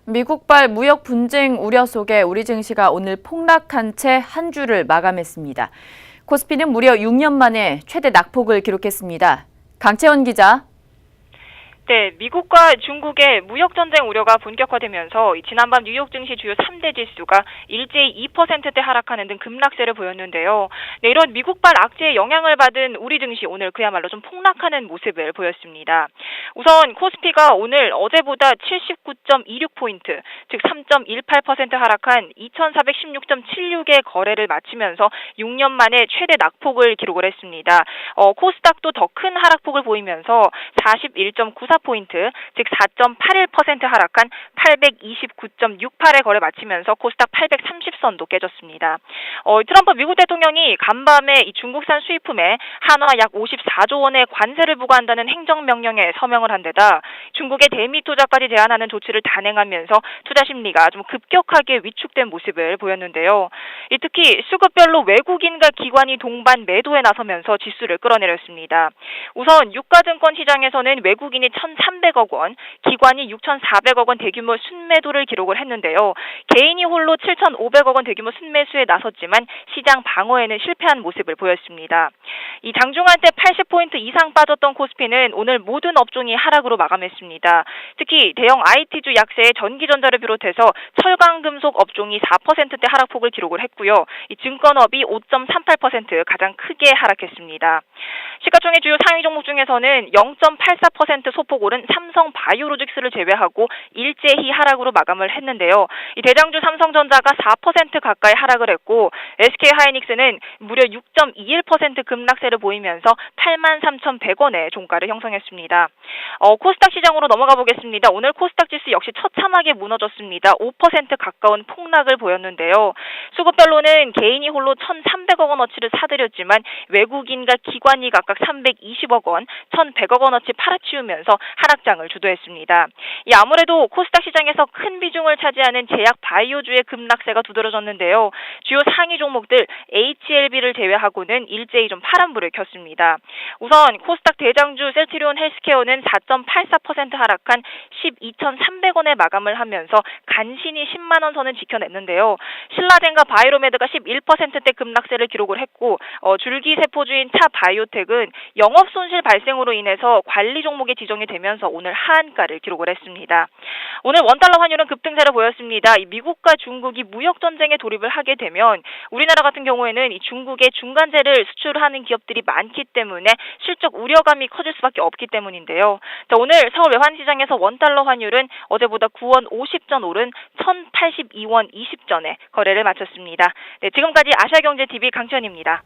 미국발 무역 분쟁 우려 속에 우리 증시가 오늘 폭락한 채 한 주를 마감했습니다. 코스피는 무려 6년 만에 최대 낙폭을 기록했습니다. 강채원 기자. 네, 미국과 중국의 무역전쟁 우려가 본격화되면서 지난밤 뉴욕 증시 주요 3대 지수가 일제히 2%대 하락하는 등 급락세를 보였는데요. 네, 이런 미국발 악재의 영향을 받은 우리 증시 오늘 그야말로 좀 폭락하는 모습을 보였습니다. 우선 코스피가 오늘 어제보다 79.26포인트, 즉 3.18% 하락한 2416.76의 거래를 마치면서 6년 만에 최대 낙폭을 기록을 했습니다. 코스닥도 더 큰 하락폭을 보이면서 41.94포인트, 즉 4.81% 하락한 829.68의 거래 마치면서 코스닥 830선도 깨졌습니다. 트럼프 미국 대통령이 간밤에 이 중국산 수입품에 한화 약 54조 원의 관세를 부과한다는 행정명령에 서명을 한 데다 중국의 대미 투자까지 제한하는 조치를 단행하면서 투자 심리가 좀 급격하게 위축된 모습을 보였는데요. 특히 수급별로 외국인과 기관이 동반 매도에 나서면서 지수를 끌어내렸습니다. 우선 유가증권 시장에서는 외국인이 1,300억 원, 기관이 6,400억 원 대규모 순매도를 기록을 했는데요. 개인이 홀로 7,500억 원 대규모 순매수에 나섰지만 시장 방어에는 실패한 모습을 보였습니다. 이 장중한 때 80포인트 이상 빠졌던 코스피는 오늘 모든 업종이 하락으로 마감했습니다. 특히 대형 IT주 약세의 전기전자를 비롯해서 철강금속 업종이 4%대 하락폭을 기록을 했고요. 이 증권업이 5.38% 가장 크게 하락했습니다. 시가총액 주요 상위 종목 중에서는 0.84% 소폭 오른 삼성 바이오로직스를 제외하고 일제히 하락으로 마감을 했는데요. 이 대장주 삼성전자가 4% 가까이 하락을 했고 SK하이닉스는 무려 6.21% 급락세를 보이면서 83,100원의 종가를 형성했습니다. 코스닥 시장으로 넘어가 보겠습니다. 오늘 코스닥 지수 역시 처참하게 무너졌습니다. 5% 가까운 폭락을 보였는데요. 수급별로는 개인이 홀로 1,300억 원어치를 사들였지만 외국인과 기관이 각각 320억 원, 1,100억 원어치 팔아치우면서 하락장을 주도했습니다. 아무래도 코스닥 시장에서 큰 비중을 차지하는 제약 바이오주의 급락세가 두드러졌는데요. 주요 상위 종목들 HLB를 제외하고는 일제히 좀 파란불을 켰습니다. 우선 코스닥 대장주 셀트리온 헬스케어는 4.84% 하락한 12,300원에 마감을 하면서 간신히 10만 원 선을 지켜냈는데요. 신라젠과 바이로메드가 11%대 급락세를 기록을 했고 줄기세포주인 차바이오텍은 영업 손실 발생으로 인해서 관리 종목에 지정이 되면서 오늘 하한가를 기록을 했습니다. 오늘 원달러 환율은 급등세를 보였습니다. 미국과 중국이 무역 전쟁에 돌입을 하게 되면 우리나라 같은 경우에는 이 중국의 중간재를 수출하는 기업들이 많기 때문에 실적 우려감이 커질 수밖에 없기 때문인데요. 오늘 서울 외환시장에서 원달러 환율은 어제보다 9원 50전 오른 1,082원 20전에 거래를 마쳤습니다. 네, 지금까지 아시아경제TV 강채원입니다.